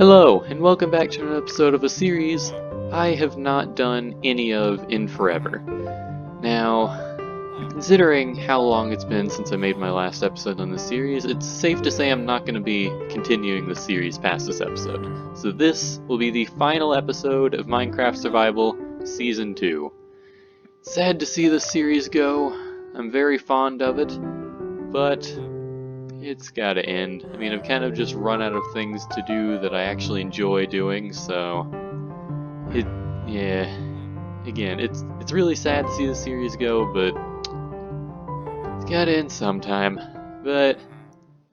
Hello, and welcome back to an episode of a series I have not done any of in forever. Now, considering how long it's been since I made my last episode on this series, it's safe to say I'm not going to be continuing the series past this episode. So this will be the final episode of Minecraft Survival Season 2. Sad to see this series go. I'm very fond of it, but it's gotta end. I mean, I've kind of just run out of things to do that I actually enjoy doing, so yeah. Again, it's really sad to see the series go, but it's gotta end sometime. But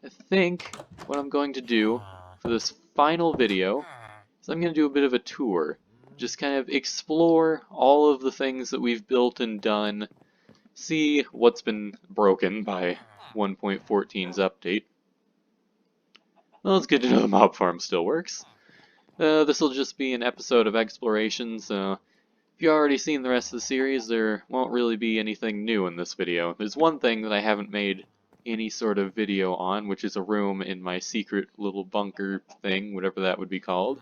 I think what I'm going to do for this final video is I'm gonna do a bit of a tour. Just kind of explore all of the things that we've built and done, see what's been broken by 1.14's update. Well, it's good to know the mob farm still works. This will just be an episode of exploration, so if you've already seen the rest of the series, there won't really be anything new in this video. There's one thing that I haven't made any sort of video on, which is a room in my secret little bunker thing, whatever that would be called.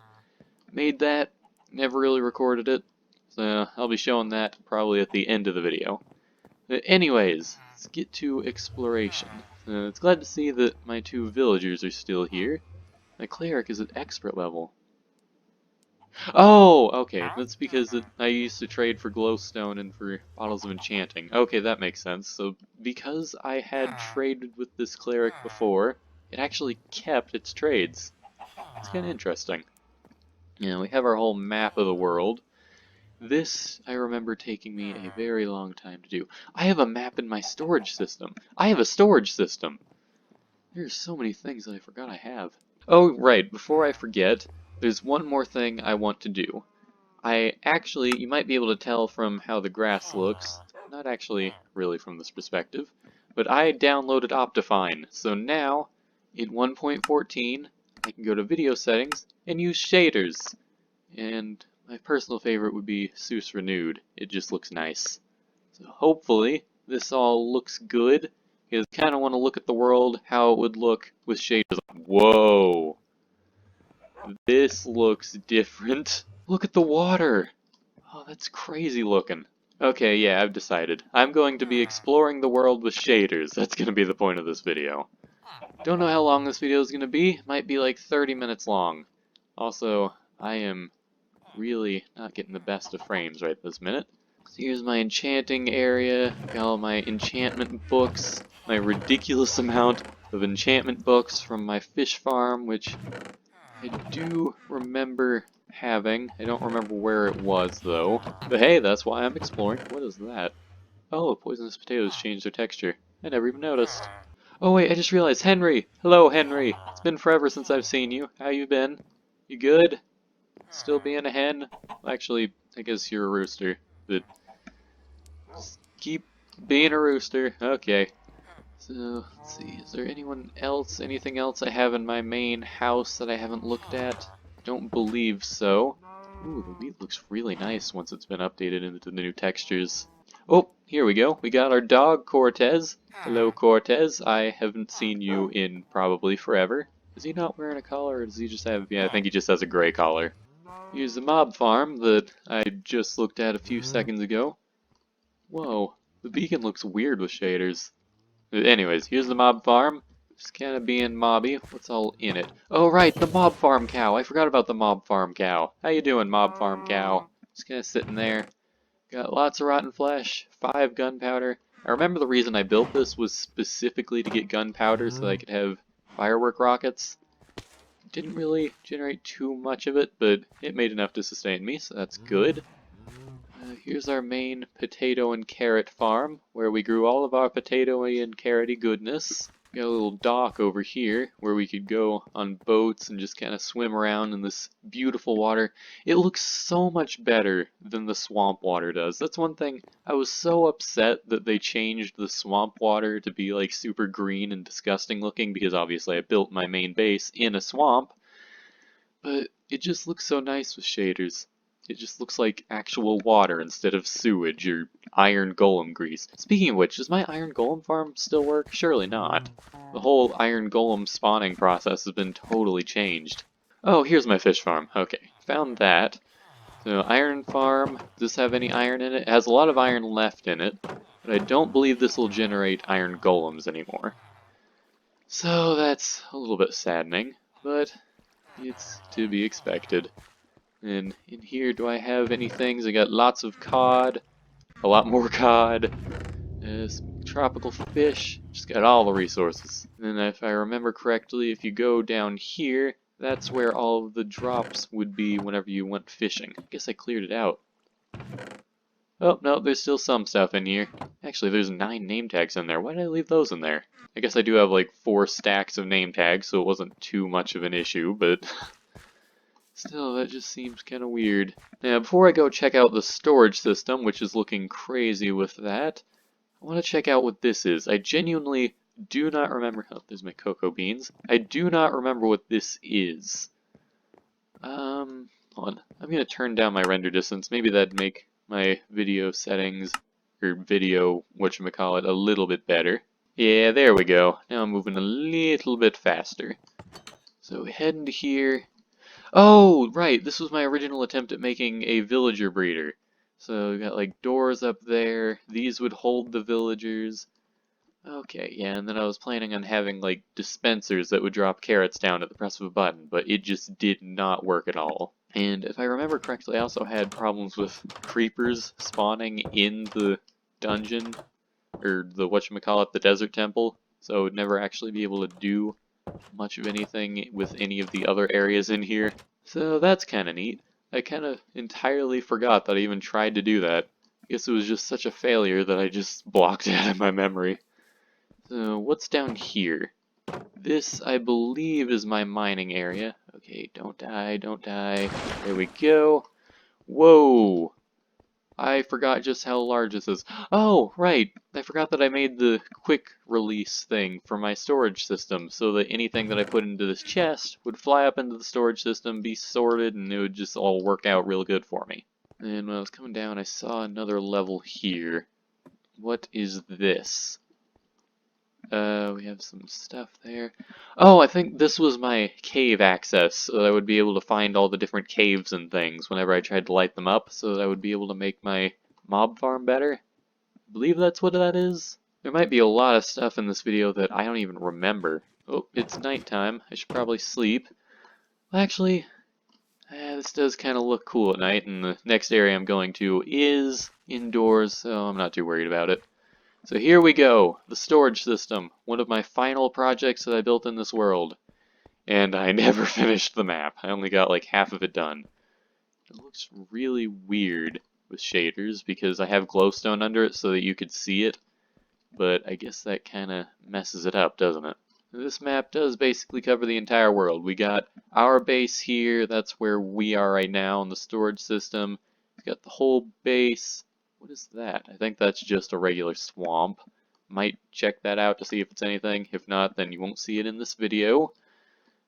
Made that, never really recorded it, so I'll be showing that probably at the end of the video. But anyways, let's get to exploration. It's glad to see that my two villagers are still here. My cleric is at expert level. Oh, okay, that's because I used to trade for glowstone and for bottles of enchanting. Okay, that makes sense. So, because I had traded with this cleric before, it actually kept its trades. It's kind of interesting. Yeah, we have our whole map of the world. This, I remember taking me a very long time to do. I have a map in my storage system. I have a storage system! There's so many things that I forgot I have. Oh, right, before I forget, there's one more thing I want to do. You might be able to tell from how the grass looks, not actually really from this perspective, but I downloaded Optifine, so now, in 1.14, I can go to video settings and use shaders. And my personal favorite would be Seuss Renewed. It just looks nice. So hopefully, this all looks good, because I kind of want to look at the world, how it would look with shaders. Whoa! This looks different. Look at the water! Oh, that's crazy looking. Okay, yeah, I've decided. I'm going to be exploring the world with shaders. That's going to be the point of this video. Don't know how long this video is going to be. Might be like 30 minutes long. Also, I am really not getting the best of frames right this minute. So here's my enchanting area. Got all my enchantment books. My ridiculous amount of enchantment books from my fish farm, which I do remember having. I don't remember where it was, though. But hey, that's why I'm exploring. What is that? Oh, poisonous potatoes changed their texture. I never even noticed. Oh wait, I just realized, Henry! Hello, Henry! It's been forever since I've seen you. How you been? You good? Still being a hen? Well, actually, I guess you're a rooster. But just keep being a rooster. Okay. So, let's see, is there anything else I have in my main house that I haven't looked at? Don't believe so. Ooh, the wheat looks really nice once it's been updated into the new textures. Oh, here we go. We got our dog, Cortez. Hello, Cortez. I haven't seen you in probably forever. Is he not wearing a collar, or does he just have... Yeah, I think he just has a gray collar. Here's the mob farm that I just looked at a few seconds ago. Whoa, the beacon looks weird with shaders. Anyways, here's the mob farm. Just kind of being mobby. What's all in it? Oh, right, the mob farm cow. I forgot about the mob farm cow. How you doing, mob farm cow? Just kind of sitting there. Got lots of rotten flesh, 5 gunpowder. I remember the reason I built this was specifically to get gunpowder so that I could have firework rockets. Didn't really generate too much of it, but it made enough to sustain me, so that's good. Here's our main potato and carrot farm, where we grew all of our potato-y and carroty goodness. Got a little dock over here, where we could go on boats and just kind of swim around in this beautiful water. It looks so much better than the swamp water does. That's one thing, I was so upset that they changed the swamp water to be like super green and disgusting looking, because obviously I built my main base in a swamp. But it just looks so nice with shaders. It just looks like actual water instead of sewage or iron golem grease. Speaking of which, does my iron golem farm still work? Surely not. The whole iron golem spawning process has been totally changed. Oh, here's my fish farm. Okay, found that. So, iron farm. Does this have any iron in it? It has a lot of iron left in it, but I don't believe this will generate iron golems anymore. So, that's a little bit saddening, but it's to be expected. And in here, do I have any things? I got lots of cod, a lot more cod, some tropical fish, just got all the resources. And if I remember correctly, if you go down here, that's where all of the drops would be whenever you went fishing. I guess I cleared it out. Oh, no, there's still some stuff in here. Actually, there's 9 name tags in there. Why did I leave those in there? I guess I do have like 4 stacks of name tags, so it wasn't too much of an issue, but still, that just seems kind of weird. Now, before I go check out the storage system, which is looking crazy with that, I want to check out what this is. I genuinely do not remember. Oh, there's my cocoa beans. I do not remember what this is. Hold on. I'm going to turn down my render distance. Maybe that'd make my video settings, or video, whatchamacallit, a little bit better. Yeah, there we go. Now I'm moving a little bit faster. So head into here. Oh, right, this was my original attempt at making a villager breeder. So we got like doors up there. These would hold the villagers. Okay, yeah, and then I was planning on having like dispensers that would drop carrots down at the press of a button, but it just did not work at all. And if I remember correctly, I also had problems with creepers spawning in the dungeon, or the whatchamacallit, the desert temple, so I would never actually be able to do much of anything with any of the other areas in here. So that's kind of neat. I kind of entirely forgot that I even tried to do that. I guess it was just such a failure that I just blocked it out of my memory. So what's down here? This, I believe, is my mining area. Okay, don't die, don't die. There we go. Whoa! I forgot just how large this is. Oh, right! I forgot that I made the quick release thing for my storage system, so that anything that I put into this chest would fly up into the storage system, be sorted, and it would just all work out real good for me. And when I was coming down, I saw another level here. What is this? We have some stuff there. Oh, I think this was my cave access, so that I would be able to find all the different caves and things whenever I tried to light them up, so that I would be able to make my mob farm better. I believe that's what that is. There might be a lot of stuff in this video that I don't even remember. Oh, it's nighttime. I should probably sleep. Actually, this does kind of look cool at night, and the next area I'm going to is indoors, so I'm not too worried about it. So here we go, the storage system, one of my final projects that I built in this world. And I never finished the map. I only got like half of it done. It looks really weird with shaders because I have glowstone under it so that you could see it. But I guess that kind of messes it up, doesn't it? This map does basically cover the entire world. We got our base here, that's where we are right now in the storage system. We got the whole base. What is that? I think that's just a regular swamp. Might check that out to see if it's anything. If not, then you won't see it in this video.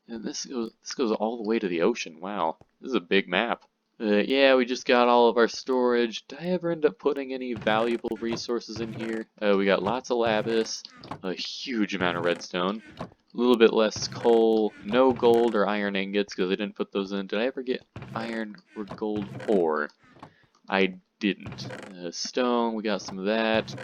And this goes all the way to the ocean. Wow, this is a big map. Yeah, we just got all of our storage. Did I ever end up putting any valuable resources in here? We got lots of lapis, a huge amount of redstone, a little bit less coal, no gold or iron ingots because I didn't put those in. Did I ever get iron or gold ore? I didn't. Stone, we got some of that.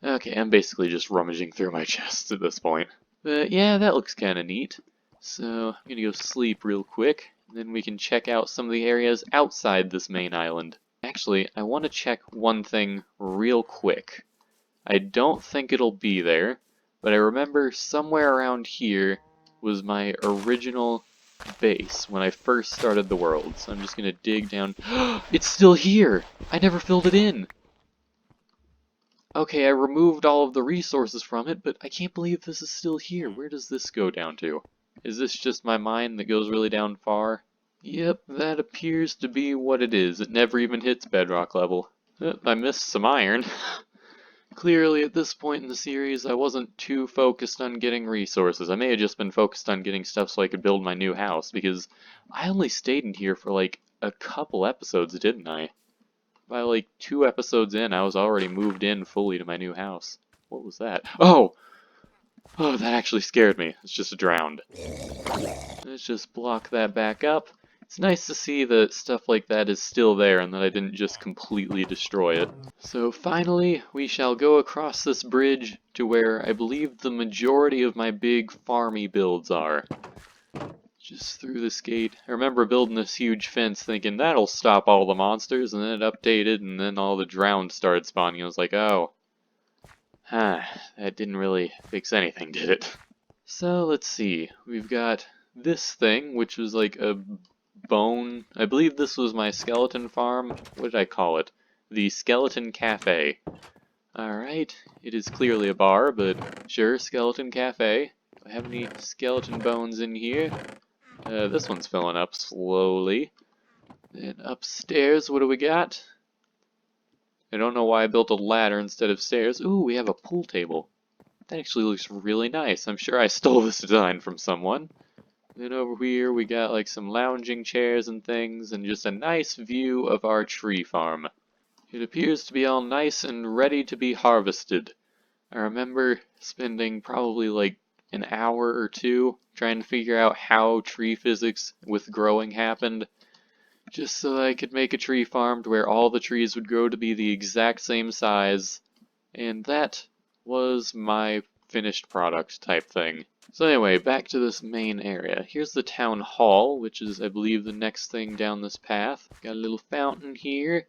Okay, I'm basically just rummaging through my chests at this point. But yeah, that looks kind of neat. So I'm gonna go sleep real quick, and then we can check out some of the areas outside this main island. Actually, I want to check one thing real quick. I don't think it'll be there, but I remember somewhere around here was my original base when I first started the world. So I'm just gonna dig down. It's still here! I never filled it in! Okay, I removed all of the resources from it, but I can't believe this is still here. Where does this go down to? Is this just my mine that goes really down far? Yep, that appears to be what it is. It never even hits bedrock level. I missed some iron. Clearly, at this point in the series, I wasn't too focused on getting resources. I may have just been focused on getting stuff so I could build my new house, because I only stayed in here for like a couple episodes, didn't I? By like 2 episodes in, I was already moved in fully to my new house. What was that? Oh! Oh, that actually scared me. It's just drowned. Let's just block that back up. It's nice to see that stuff like that is still there and that I didn't just completely destroy it. So finally, we shall go across this bridge to where I believe the majority of my big farmy builds are. Just through this gate. I remember building this huge fence thinking that'll stop all the monsters, and then it updated, and then all the drowned started spawning. I was like, oh, that didn't really fix anything, did it? So let's see. We've got this thing, which was like a bone. I believe this was my skeleton farm. What did I call it? The Skeleton Cafe. Alright, it is clearly a bar, but sure, Skeleton Cafe. Do I have any skeleton bones in here? This one's filling up slowly. Then upstairs, what do we got? I don't know why I built a ladder instead of stairs. Ooh, we have a pool table. That actually looks really nice. I'm sure I stole this design from someone. Then over here we got like some lounging chairs and things, and just a nice view of our tree farm. It appears to be all nice and ready to be harvested. I remember spending probably like an hour or two trying to figure out how tree physics with growing happened, just so I could make a tree farm to where all the trees would grow to be the exact same size, and that was my finished product type thing. So anyway, back to this main area. Here's the town hall, which is, I believe, the next thing down this path. Got a little fountain here.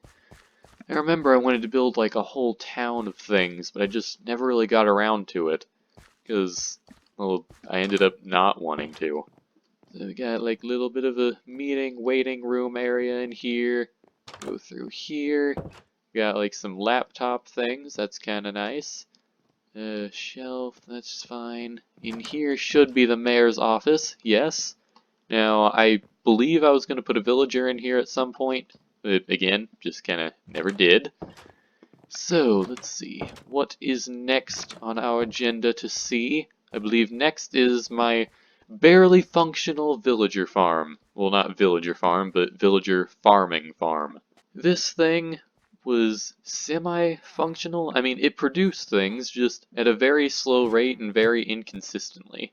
I remember I wanted to build like a whole town of things, but I just never really got around to it, because, well, I ended up not wanting to. So we got like a little bit of a meeting, waiting room area in here. Go through here. Got like some laptop things, that's kind of nice. Shelf, that's fine. In here should be the mayor's office, yes. Now, I believe I was going to put a villager in here at some point, but again, just kind of never did. So, let's see. What is next on our agenda to see? I believe next is my barely functional villager farm. Well, not villager farm, but villager farming farm. This thing was semi-functional. I mean, it produced things, just at a very slow rate and very inconsistently.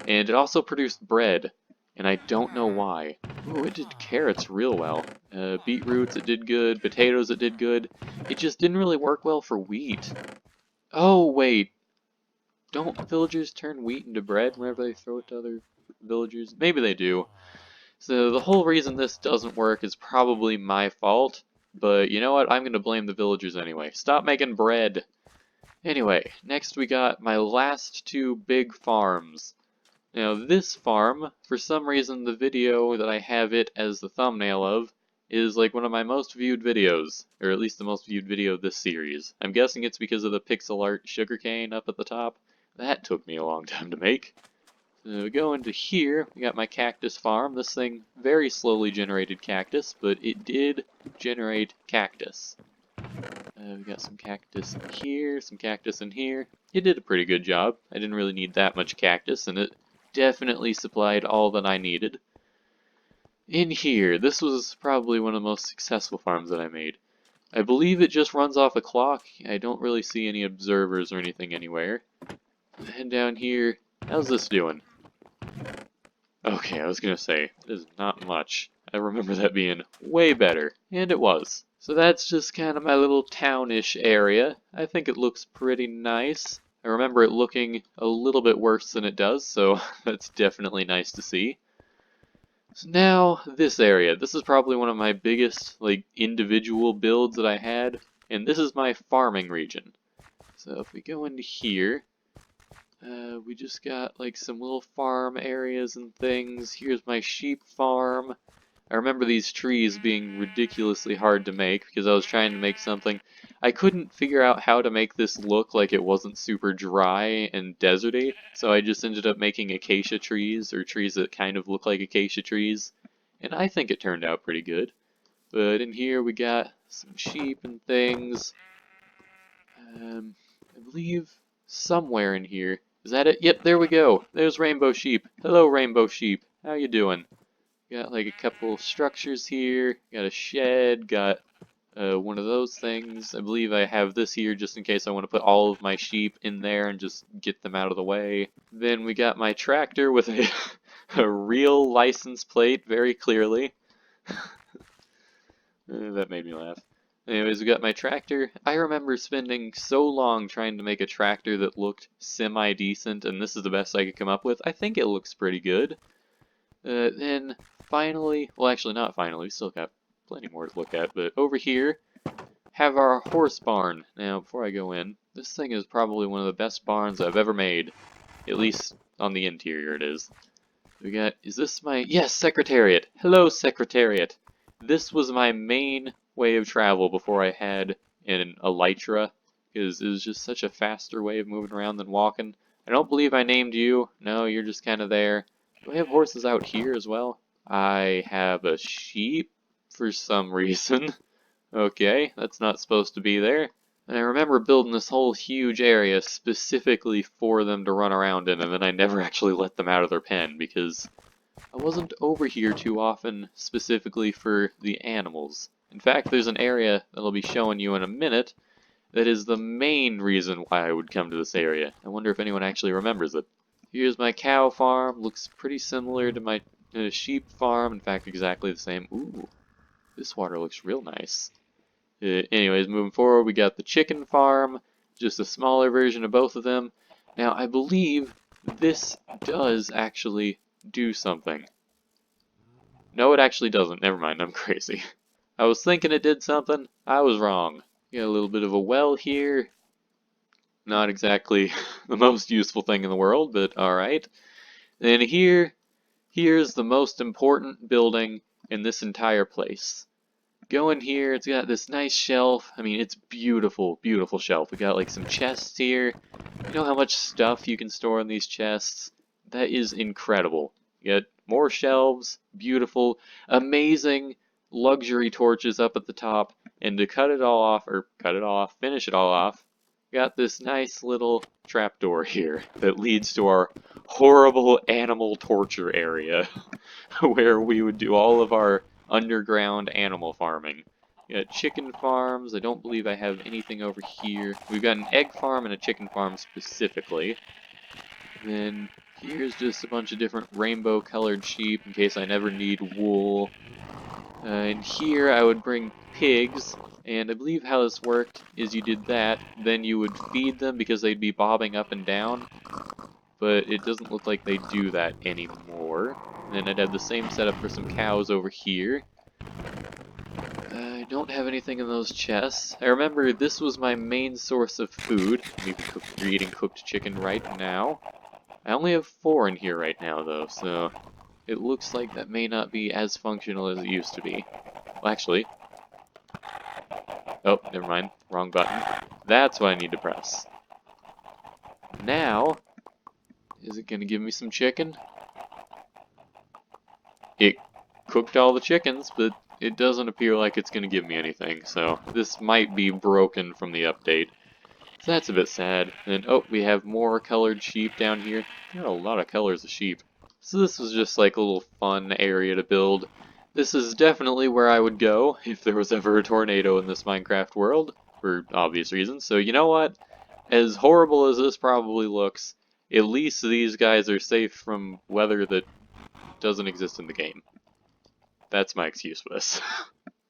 And it also produced bread, and I don't know why. Ooh, it did carrots real well. Beetroots, it did good. Potatoes, it did good. It just didn't really work well for wheat. Oh, wait. Don't villagers turn wheat into bread whenever they throw it to other villagers? Maybe they do. So the whole reason this doesn't work is probably my fault. But you know what? I'm going to blame the villagers anyway. Stop making bread! Anyway, next we got my last two big farms. Now this farm, for some reason the video that I have it as the thumbnail of, is like one of my most viewed videos, or at least the most viewed video of this series. I'm guessing it's because of the pixel art sugarcane up at the top. That took me a long time to make. So we go into here, we got my cactus farm. This thing very slowly generated cactus, but it did generate cactus. We got some cactus in here, some cactus in here. It did a pretty good job. I didn't really need that much cactus, and it definitely supplied all that I needed. In here, this was probably one of the most successful farms that I made. I believe it just runs off a clock. I don't really see any observers or anything anywhere. Head down here. How's this doing? Okay, I was gonna say, it is not much. I remember that being way better, and it was. So that's just kind of my little townish area. I think it looks pretty nice. I remember it looking a little bit worse than it does, so that's definitely nice to see. So now, this area. This is probably one of my biggest, like, individual builds that I had, and this is my farming region. So if we go into here, we just got like some little farm areas and things. Here's my sheep farm. I remember these trees being ridiculously hard to make because I was trying to make something. I couldn't figure out how to make this look like it wasn't super dry and deserty, so I just ended up making acacia trees, or trees that kind of look like acacia trees, and I think it turned out pretty good. But in here we got some sheep and things. I believe somewhere in here. Is that it? Yep, there we go. There's Rainbow Sheep. Hello, Rainbow Sheep. How you doing? Got like a couple structures here. Got a shed. Got one of those things. I believe I have this here just in case I want to put all of my sheep in there and just get them out of the way. Then we got my tractor with a, a real license plate very clearly. That made me laugh. Anyways, we got my tractor. I remember spending so long trying to make a tractor that looked semi-decent, and this is the best I could come up with. I think it looks pretty good. Then finally, well actually not finally, we still got plenty more to look at, but over here, have our horse barn. Now, before I go in, this thing is probably one of the best barns I've ever made. At least on the interior it is. We got, is this my, yes, Secretariat. Hello, Secretariat. This was my main way of travel before I had an elytra, because it was just such a faster way of moving around than walking. I don't believe I named you. No, you're just kind of there. Do I have horses out here as well? I have a sheep for some reason. Okay, that's not supposed to be there. And I remember building this whole huge area specifically for them to run around in, and then I never actually let them out of their pen because I wasn't over here too often specifically for the animals. In fact, there's an area that I'll be showing you in a minute that is the main reason why I would come to this area. I wonder if anyone actually remembers it. Here's my cow farm. Looks pretty similar to my sheep farm. In fact, exactly the same. Ooh, this water looks real nice. Anyways, moving forward, we got the chicken farm, just a smaller version of both of them. Now, I believe this does actually do something. No, it actually doesn't. Never mind, I'm crazy. I was thinking it did something. I was wrong. Got a little bit of a well here. Not exactly the most useful thing in the world, but alright. And here's the most important building in this entire place. Go in here, it's got this nice shelf. I mean, it's beautiful, beautiful shelf. We got like some chests here. You know how much stuff you can store in these chests? That is incredible. You got more shelves, beautiful, amazing luxury torches up at the top. And to finish it all off, got this nice little trapdoor here that leads to our horrible animal torture area where we would do all of our underground animal farming. We got chicken farms. I don't believe I have anything over here. We've got an egg farm and a chicken farm specifically. And then here's just a bunch of different rainbow colored sheep in case I never need wool. And here I would bring pigs, and I believe how this worked is you did that, then you would feed them because they'd be bobbing up and down, but it doesn't look like they do that anymore. And then I'd have the same setup for some cows over here. I don't have anything in those chests. I remember this was my main source of food. I'm even eating cooked chicken right now. I only have 4 in here right now though, so it looks like that may not be as functional as it used to be. Well, actually, oh, never mind. Wrong button. That's what I need to press. Now, is it going to give me some chicken? It cooked all the chickens, but it doesn't appear like it's going to give me anything, so this might be broken from the update. So that's a bit sad. And oh, we have more colored sheep down here. There are a lot of colors of sheep. So this was just like a little fun area to build. This is definitely where I would go if there was ever a tornado in this Minecraft world, for obvious reasons. So you know what? As horrible as this probably looks, at least these guys are safe from weather that doesn't exist in the game. That's my excuse for this.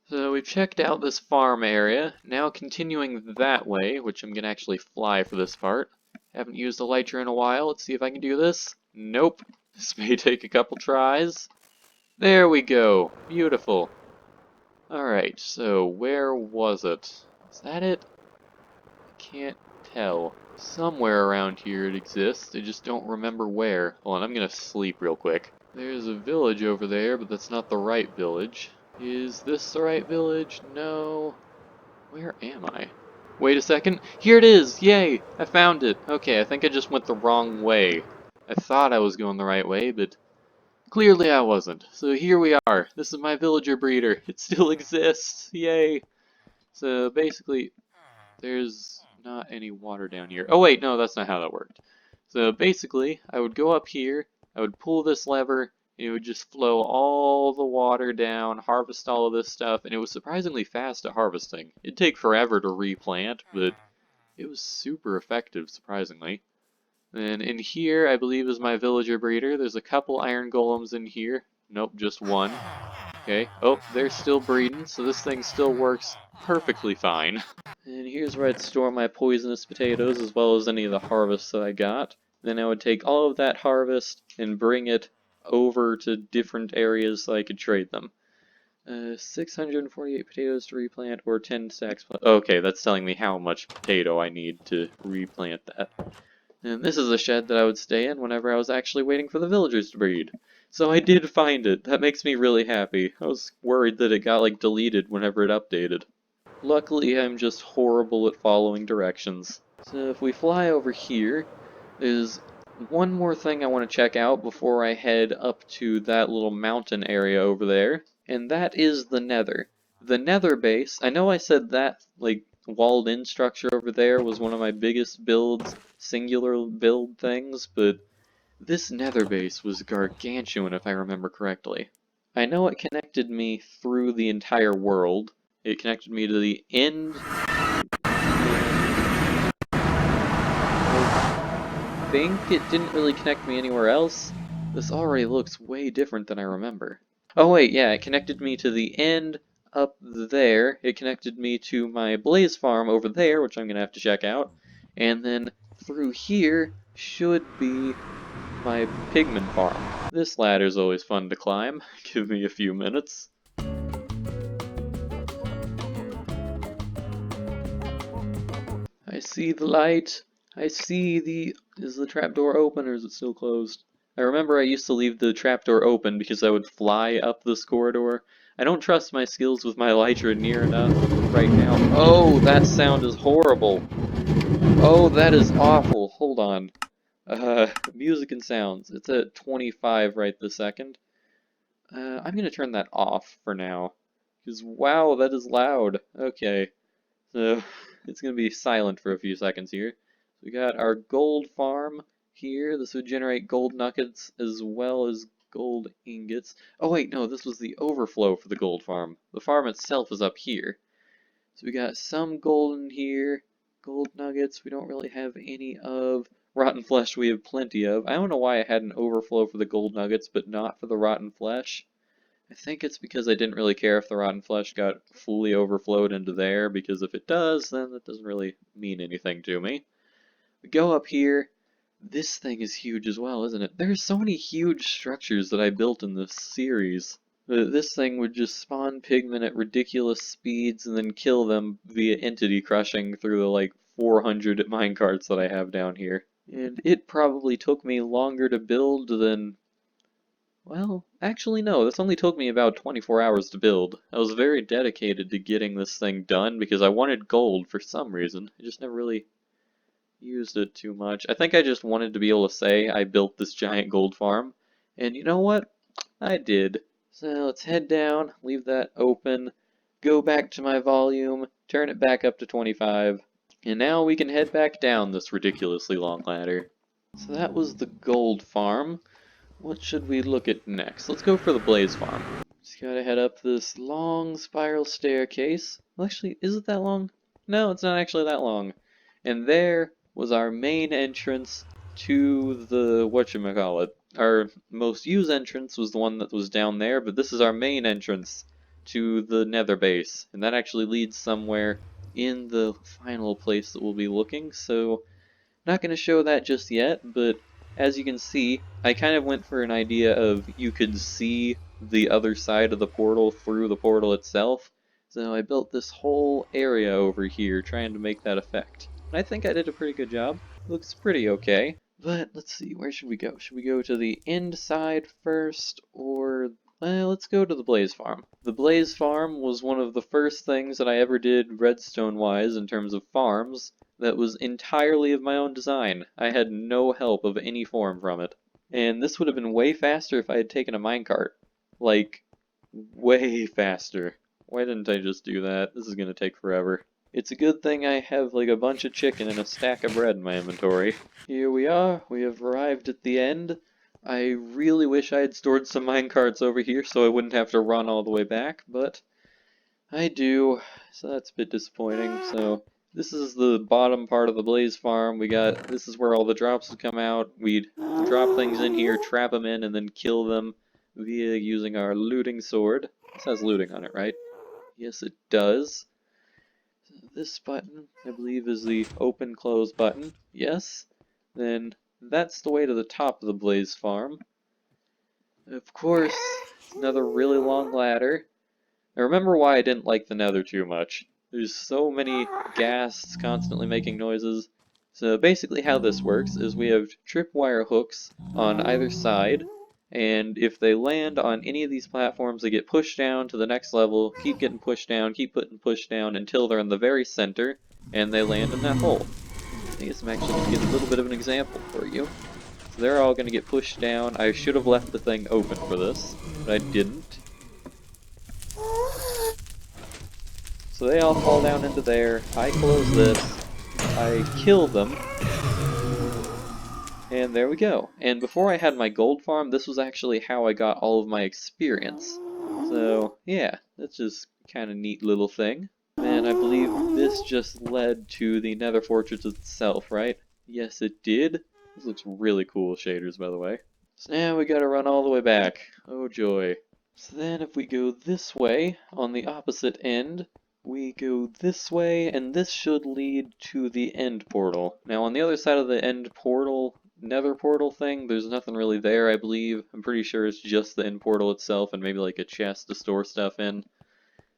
So we've checked out this farm area. Now continuing that way, which I'm going to actually fly for this part. Haven't used elytra in a while. Let's see if I can do this. Nope. This may take a couple tries. There we go. Beautiful. Alright, so where was it? Is that it? I can't tell. Somewhere around here it exists. I just don't remember where. Hold on, I'm going to sleep real quick. There's a village over there, but that's not the right village. Is this the right village? No. Where am I? Wait a second. Here it is! Yay! I found it! Okay, I think I just went the wrong way. I thought I was going the right way, but clearly I wasn't. So here we are. This is my villager breeder. It still exists! Yay! So basically, there's not any water down here. Oh wait, no, that's not how that worked. So basically, I would go up here, I would pull this lever, It would just flow all the water down, harvest all of this stuff, and it was surprisingly fast at harvesting. It'd take forever to replant, but it was super effective, surprisingly. Then in here, I believe, is my villager breeder. There's a couple iron golems in here. Nope, just one. Okay. Oh, they're still breeding, so this thing still works perfectly fine. And here's where I'd store my poisonous potatoes as well as any of the harvests that I got. Then I would take all of that harvest and bring it over to different areas so I could trade them. 648 potatoes to replant or 10 stacks. Okay, that's telling me how much potato I need to replant that. And this is a shed that I would stay in whenever I was actually waiting for the villagers to breed. So I did find it. That makes me really happy. I was worried that it got like deleted whenever it updated. Luckily, I'm just horrible at following directions. So if we fly over here, there's one more thing I want to check out before I head up to that little mountain area over there, and that is the Nether. The Nether base, I know I said that, like, walled-in structure over there was one of my biggest builds, singular build things, but this Nether base was gargantuan if I remember correctly. I know it connected me through the entire world. It connected me to the end, and I think it didn't really connect me anywhere else. This already looks way different than I remember. Oh wait, yeah, it connected me to the end up there. It connected me to my blaze farm over there, which I'm gonna have to check out. And then through here should be my pigman farm. This ladder's always fun to climb. Give me a few minutes. I see the light. I see the... Is the trapdoor open or is it still closed? I remember I used to leave the trapdoor open because I would fly up this corridor. I don't trust my skills with my elytra near enough right now. Oh, that sound is horrible. Oh, that is awful. Hold on. Music and sounds. It's at 25 right this second. I'm gonna turn that off for now. Because, wow, that is loud. Okay. So it's going to be silent for a few seconds here. So we got our gold farm here. This would generate gold nuggets as well as gold ingots. Oh wait, no, this was the overflow for the gold farm. The farm itself is up here. So we got some gold in here. Gold nuggets we don't really have any of. Rotten flesh we have plenty of. I don't know why I had an overflow for the gold nuggets but not for the rotten flesh. I think it's because I didn't really care if the rotten flesh got fully overflowed into there, because if it does, then that doesn't really mean anything to me. We go up here. This thing is huge as well, isn't it? There's so many huge structures that I built in this series. This thing would just spawn pigmen at ridiculous speeds and then kill them via entity crushing through the like 400 minecarts that I have down here. And it probably took me longer to build than... Well, actually no, this only took me about 24 hours to build. I was very dedicated to getting this thing done because I wanted gold for some reason. I just never really used it too much. I think I just wanted to be able to say I built this giant gold farm. And you know what? I did. So let's head down, leave that open, go back to my volume, turn it back up to 25, and now we can head back down this ridiculously long ladder. So that was the gold farm. What should we look at next? Let's go for the blaze farm. Just gotta head up this long spiral staircase. Well, actually, is it that long? No, it's not actually that long. And there was our main entrance to the whatchamacallit. Our most used entrance was the one that was down there, but this is our main entrance to the nether base. And that actually leads somewhere in the final place that we'll be looking, so not going to show that just yet, but as you can see, I kind of went for an idea of you could see the other side of the portal through the portal itself. So I built this whole area over here trying to make that effect. And I think I did a pretty good job. Looks pretty okay. But let's see, where should we go? Should we go to the end side first, or let's go to the Blaze Farm. The Blaze Farm was one of the first things that I ever did redstone-wise in terms of farms that was entirely of my own design. I had no help of any form from it. And this would have been way faster if I had taken a minecart. Like, way faster. Why didn't I just do that? This is gonna take forever. It's a good thing I have like a bunch of chicken and a stack of bread in my inventory. Here we are, we have arrived at the end. I really wish I had stored some minecarts over here so I wouldn't have to run all the way back, but I do, so that's a bit disappointing. So this is the bottom part of the blaze farm. This is where all the drops would come out. We'd drop things in here, trap them in, and then kill them via using our looting sword. This has looting on it, right? Yes, it does. So this button, I believe, is the open close button. Yes. Then that's the way to the top of the blaze farm. Of course, it's another really long ladder. I remember why I didn't like the Nether too much. There's so many ghasts constantly making noises. So basically how this works is we have tripwire hooks on either side, and if they land on any of these platforms, they get pushed down to the next level, keep getting pushed down, keep getting pushed down until they're in the very center, and they land in that hole. I guess I'm actually going to get a little bit of an example for you. So they're all going to get pushed down. I should have left the thing open for this, but I didn't. So they all fall down into there, I close this, I kill them, and there we go. And before I had my gold farm, this was actually how I got all of my experience. So, yeah, that's just kind of neat little thing. And I believe this just led to the Nether Fortress itself, right? Yes, it did. This looks really cool shaders, by the way. So now we gotta run all the way back. Oh joy. So then if we go this way, on the opposite end, we go this way, and this should lead to the end portal. Now on the other side of the end portal, nether portal thing, there's nothing really there, I believe. I'm pretty sure it's just the end portal itself and maybe like a chest to store stuff in.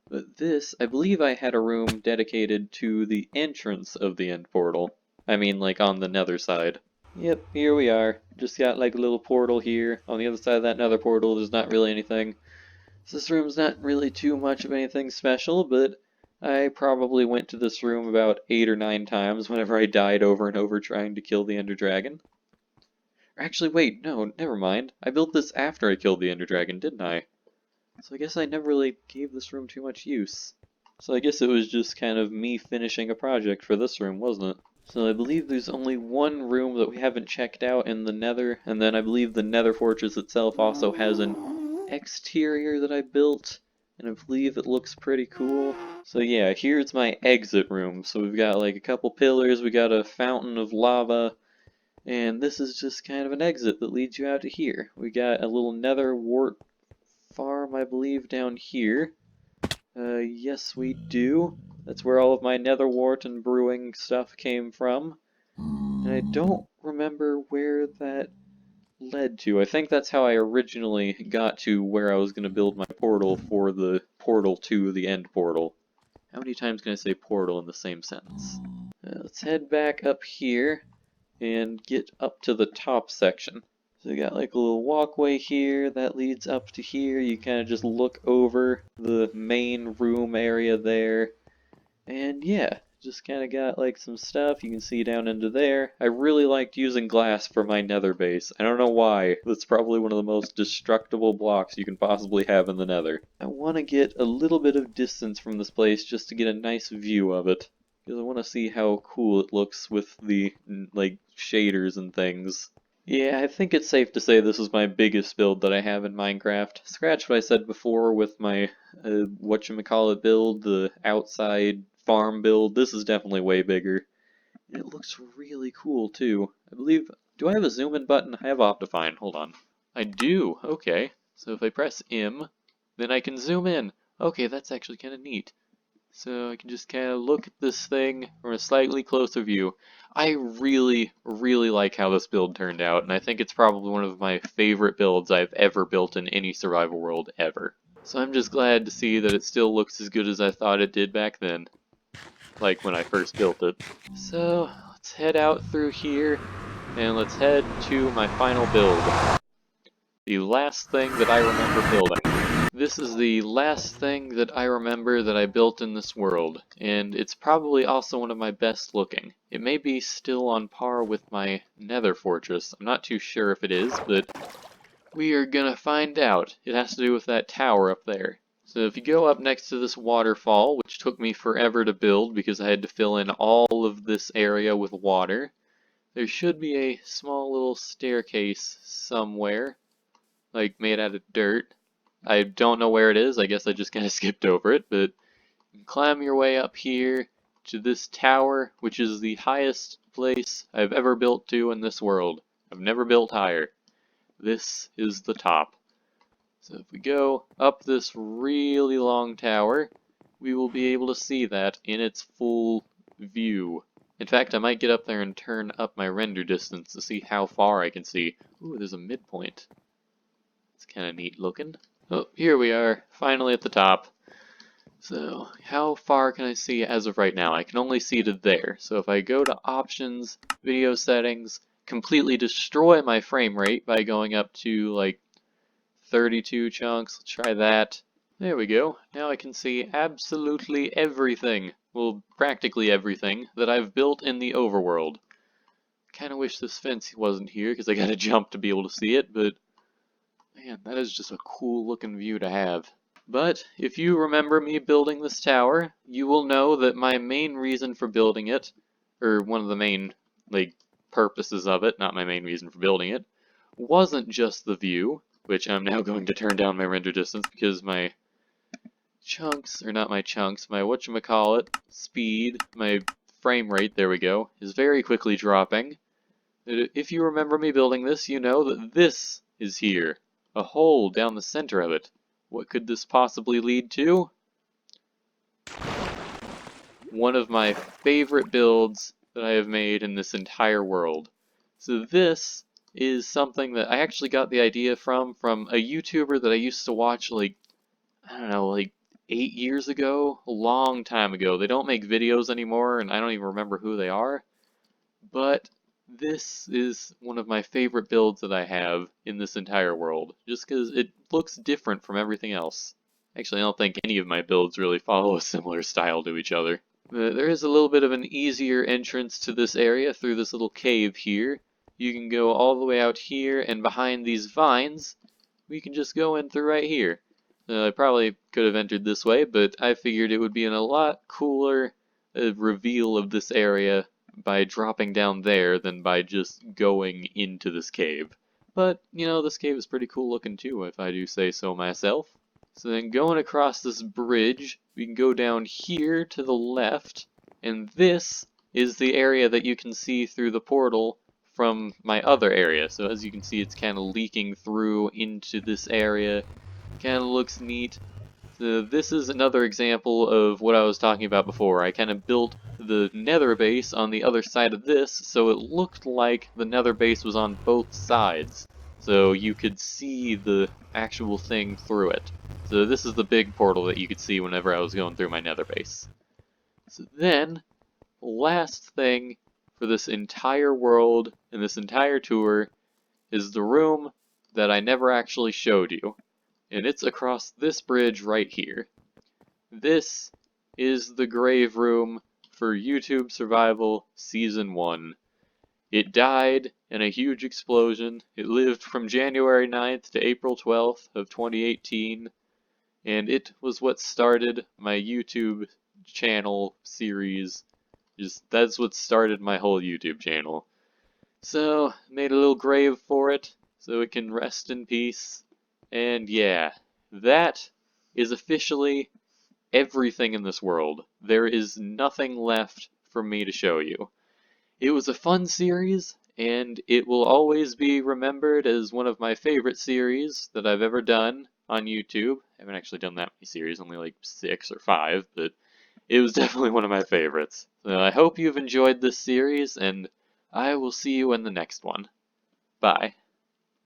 But this, I believe I had a room dedicated to the entrance of the end portal. I mean like on the nether side. Yep, here we are. Just got like a little portal here. On the other side of that nether portal, there's not really anything. So this room's not really too much of anything special, but I probably went to this room about 8 or 9 times whenever I died over and over trying to kill the Ender Dragon. Actually, wait, no, never mind. I built this after I killed the Ender Dragon, didn't I? So I guess I never really gave this room too much use. So I guess it was just kind of me finishing a project for this room, wasn't it? So I believe there's only one room that we haven't checked out in the Nether, and then I believe the Nether Fortress itself also has an exterior that I built, and I believe it looks pretty cool. So yeah, here's my exit room. So we've got like a couple pillars, we got a fountain of lava, and this is just kind of an exit that leads you out to here. We got a little Nether wart farm, I believe, down here. Yes we do. That's where all of my nether wart and brewing stuff came from. And I don't remember where that led to. I think that's how I originally got to where I was going to build my portal for the portal to the end portal. How many times can I say portal in the same sentence? Let's head back up here and get up to the top section. So we got like a little walkway here that leads up to here. You kind of just look over the main room area there. And yeah, just kind of got like some stuff you can see down into there. I really liked using glass for my nether base. I don't know why. That's probably one of the most destructible blocks you can possibly have in the nether. I want to get a little bit of distance from this place just to get a nice view of it. Because I want to see how cool it looks with the, like, shaders and things. Yeah, I think it's safe to say this is my biggest build that I have in Minecraft. Scratch what I said before with my, whatchamacallit build, the outside farm build. This is definitely way bigger. And it looks really cool, too. I believe... Do I have a zoom in button? I have Optifine. Hold on. I do. Okay. So if I press M, then I can zoom in. Okay, that's actually kind of neat. So I can just kind of look at this thing from a slightly closer view. I really, really like how this build turned out, and I think it's probably one of my favorite builds I've ever built in any survival world ever. So I'm just glad to see that it still looks as good as I thought it did back then, like when I first built it. So let's head out through here, and let's head to my final build. The last thing that I remember building. This is the last thing that I remember that I built in this world, and it's probably also one of my best looking. It may be still on par with my Nether Fortress. I'm not too sure if it is, but we are gonna find out. It has to do with that tower up there. So if you go up next to this waterfall, which took me forever to build because I had to fill in all of this area with water, there should be a small little staircase somewhere, like made out of dirt. I don't know where it is, I guess I just kind of skipped over it, but you can climb your way up here to this tower, which is the highest place I've ever built to in this world. I've never built higher. This is the top. So if we go up this really long tower, we will be able to see that in its full view. In fact, I might get up there and turn up my render distance to see how far I can see. Ooh, there's a midpoint. It's kind of neat looking. Oh, here we are, finally at the top. So, how far can I see as of right now? I can only see to there. So if I go to Options, Video Settings, completely destroy my frame rate by going up to like 32 chunks. Let's try that. There we go. Now I can see absolutely everything. Well, practically everything that I've built in the overworld. Kinda wish this fence wasn't here because I gotta jump to be able to see it, but man, that is just a cool looking view to have. But if you remember me building this tower, you will know that my main reason for building it, or one of the main like purposes of it, not my main reason for building it, wasn't just the view, which I'm now going to turn down my render distance because my chunks, or not my chunks, my whatchamacallit, speed, my frame rate, there we go, is very quickly dropping. If you remember me building this, you know that this is here, a hole down the center of it. What could this possibly lead to? One of my favorite builds that I have made in this entire world. So this is something that I actually got the idea from a YouTuber that I used to watch like, I don't know, like 8 years ago, a long time ago. They don't make videos anymore and I don't even remember who they are. But this is one of my favorite builds that I have in this entire world, just because it looks different from everything else. Actually, I don't think any of my builds really follow a similar style to each other. There is a little bit of an easier entrance to this area through this little cave here. You can go all the way out here, and behind these vines, we can just go in through right here. I probably could have entered this way, but I figured it would be a lot cooler reveal of this area by dropping down there than by just going into this cave. But, you know, this cave is pretty cool looking too, if I do say so myself. So then going across this bridge, we can go down here to the left, and this is the area that you can see through the portal from my other area. So as you can see, it's kind of leaking through into this area. Kind of looks neat. So this is another example of what I was talking about before. I kind of built the nether base on the other side of this, so it looked like the nether base was on both sides. So you could see the actual thing through it. So this is the big portal that you could see whenever I was going through my nether base. So then, last thing for this entire world and this entire tour is the room that I never actually showed you. And it's across this bridge right here. This is the grave room for YouTube Survival Season 1. It died in a huge explosion. It lived from January 9th to April 12th of 2018, and it was what started my YouTube channel series. That's what started my whole YouTube channel. So, made a little grave for it, so it can rest in peace. And yeah, that is officially everything in this world. There is nothing left for me to show you. It was a fun series, and it will always be remembered as one of my favorite series that I've ever done on YouTube. I haven't actually done that many series, only like 6 or 5, but it was definitely one of my favorites. So I hope you've enjoyed this series, and I will see you in the next one. Bye.